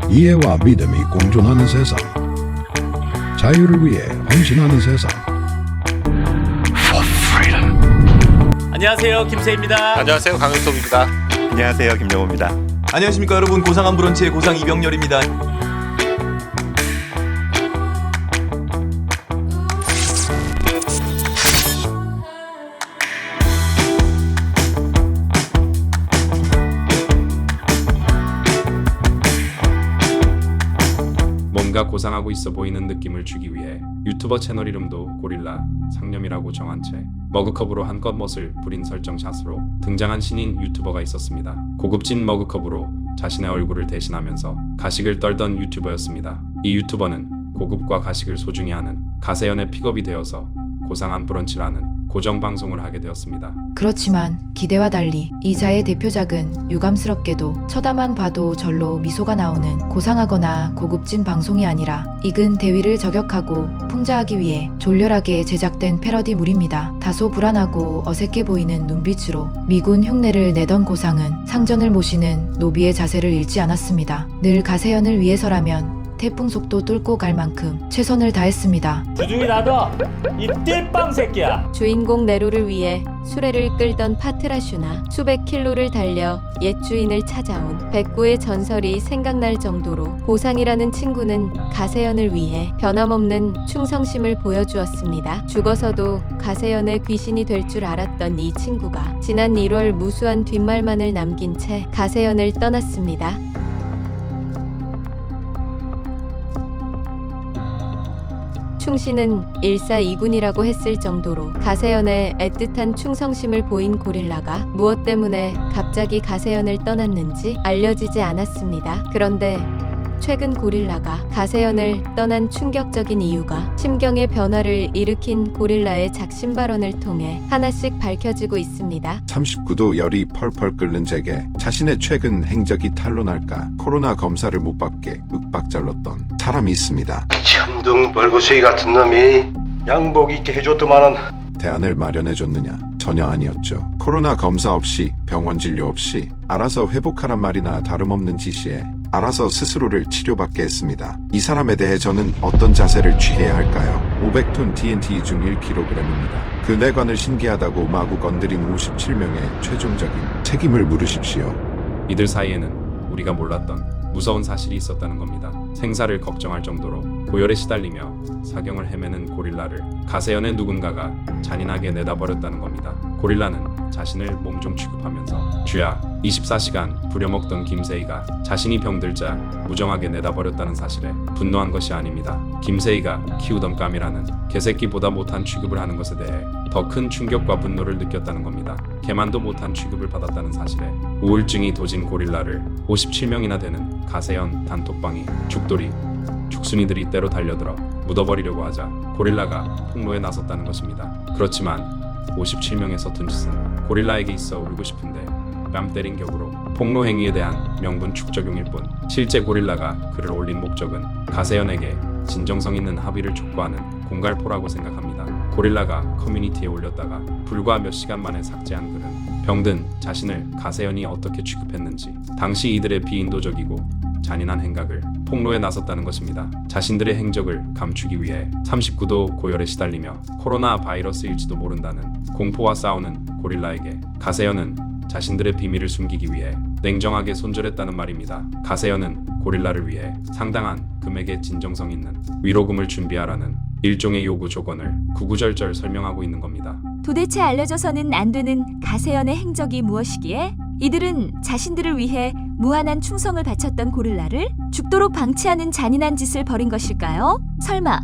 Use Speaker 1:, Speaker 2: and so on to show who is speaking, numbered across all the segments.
Speaker 1: 이해와 믿음이 공존하는 세상. 자유를 위해 헌신하는 세상.
Speaker 2: 안녕하세요, 김세희입니다.
Speaker 3: 안녕하세요, 강윤석입니다.
Speaker 4: 안녕하세요, 김영호입니다.
Speaker 5: 안녕하십니까 여러분, 고상한 브런치의 고상 이병렬입니다.
Speaker 6: 뭔가 고상하고 있어 보이는 느낌을 주기 위해 유튜버 채널 이름도 고릴라 상념이라고 정한 채 머그컵으로 한껏 멋을 부린 설정샷으로 등장한 신인 유튜버가 있었습니다. 고급진 머그컵으로 자신의 얼굴을 대신하면서 가식을 떨던 유튜버였습니다. 이 유튜버는 고급과 가식을 소중히 하는 가세연의 픽업이 되어서 고상한 브런치라는 고정 방송을 하게 되었습니다.
Speaker 7: 그렇지만 기대와 달리 이자의 대표작은 유감스럽게도 쳐다만 봐도 절로 미소가 나오는 고상하거나 고급진 방송이 아니라 익은 대위를 저격하고 풍자하기 위해 졸렬하게 제작된 패러디물입니다. 다소 불안하고 어색해 보이는 눈빛으로 미군 흉내를 내던 고상은 상전을 모시는 노비의 자세를 잃지 않았습니다. 늘 가세연을 위해서라면 태풍 속도 뚫고 갈 만큼 최선을 다했습니다.
Speaker 2: 주중이 나도 이 띨빵 새끼야.
Speaker 8: 주인공 네로를 위해 수레를 끌던 파트라슈나 수백 킬로를 달려 옛 주인을 찾아온 백구의 전설이 생각날 정도로 고상이라는 친구는 가세연을 위해 변함없는 충성심을 보여주었습니다. 죽어서도 가세연의 귀신이 될 줄 알았던 이 친구가 지난 1월 무수한 뒷말만을 남긴 채 가세연을 떠났습니다. 충신은 1사2군이라고 했을 정도로 가세연의 애틋한 충성심을 보인 고릴라가 무엇 때문에 갑자기 가세연을 떠났는지 알려지지 않았습니다. 그런데 최근 고릴라가 가세연을 떠난 충격적인 이유가 심경의 변화를 일으킨 고릴라의 작심 발언을 통해 하나씩 밝혀지고 있습니다.
Speaker 1: 39도 열이 펄펄 끓는 제게 자신의 최근 행적이 탄로날까 코로나 검사를 못 받게 윽박질렀던 사람이 있습니다.
Speaker 9: 천둥 벌거숭이 같은 놈이 양복 입게 해줬더만은
Speaker 1: 대안을 마련해줬느냐? 전혀 아니었죠. 코로나 검사 없이 병원 진료 없이 알아서 회복하란 말이나 다름없는 지시에 알아서 스스로를 치료받게 했습니다. 이 사람에 대해 저는 어떤 자세를 취해야 할까요? 500톤 TNT 중 1kg입니다. 그 뇌관을 신기하다고 마구 건드린 57명의 최종적인 책임을 물으십시오.
Speaker 6: 이들 사이에는 우리가 몰랐던 무서운 사실이 있었다는 겁니다. 생사를 걱정할 정도로 고열에 시달리며 사경을 헤매는 고릴라를 가세연의 누군가가 잔인하게 내다버렸다는 겁니다. 고릴라는 자신을 몸종 취급하면서 주야 24시간 부려먹던 김세희가 자신이 병들자 무정하게 내다버렸다는 사실에 분노한 것이 아닙니다. 김세희가 키우던 까미라는 개새끼보다 못한 취급을 하는 것에 대해 더 큰 충격과 분노를 느꼈다는 겁니다. 개만도 못한 취급을 받았다는 사실에 우울증이 도진 고릴라를 57명이나 되는 가세연 단톡방이 죽돌이, 죽순이들이 때로 달려들어 묻어버리려고 하자 고릴라가 폭로에 나섰다는 것입니다. 그렇지만 57명의 서툰 짓은 고릴라에게 있어 울고 싶은데 뺨 때린 격으로 폭로 행위에 대한 명분 축적용일 뿐 실제 고릴라가 글을 올린 목적은 가세연에게 진정성 있는 합의를 촉구하는 공갈포라고 생각합니다. 고릴라가 커뮤니티에 올렸다가 불과 몇 시간 만에 삭제한 글은 병든 자신을 가세연이 어떻게 취급했는지 당시 이들의 비인도적이고 잔인한 행각을 폭로에 나섰다는 것입니다. 자신들의 행적을 감추기 위해 39도 고열에 시달리며 코로나 바이러스일지도 모른다는 공포와 싸우는 고릴라에게 가세연은 자신들의 비밀을 숨기기 위해 냉정하게 손절했다는 말입니다. 가세연은 고릴라를 위해 상당한 금액의 진정성 있는 위로금을 준비하라는 일종의 요구 조건을 구구절절 설명하고 있는 겁니다.
Speaker 10: 도대체 알려져서는 안 되는 가세연의 행적이 무엇이기에 이들은 자신들을 위해 무한한 충성을 바쳤던 고릴라를 죽도록 방치하는 잔인한 짓을 벌인 것일까요? 설마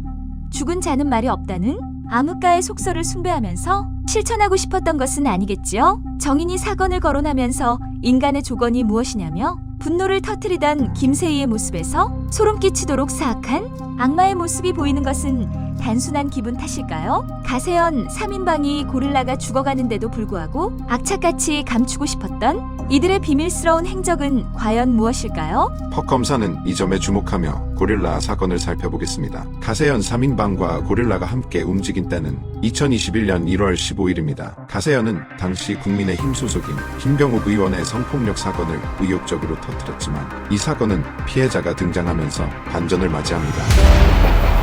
Speaker 10: 죽은 자는 말이 없다는 암흑가의 속설을 숭배하면서 실천하고 싶었던 것은 아니겠지요? 정인이 사건을 거론하면서 인간의 조건이 무엇이냐며 분노를 터뜨리던 김세희의 모습에서 소름 끼치도록 사악한 악마의 모습이 보이는 것은 단순한 기분 탓일까요? 가세연 3인방이 고릴라가 죽어가는데도 불구하고 악착같이 감추고 싶었던 이들의 비밀스러운 행적은 과연 무엇일까요?
Speaker 1: 퍽 검사는 이 점에 주목하며 고릴라 사건을 살펴보겠습니다. 가세현 3인방과 고릴라가 함께 움직인 때는 2021년 1월 15일입니다. 가세현은 당시 국민의힘 소속인 김병욱 의원의 성폭력 사건을 의욕적으로 터뜨렸지만 이 사건은 피해자가 등장하면서 반전을 맞이합니다.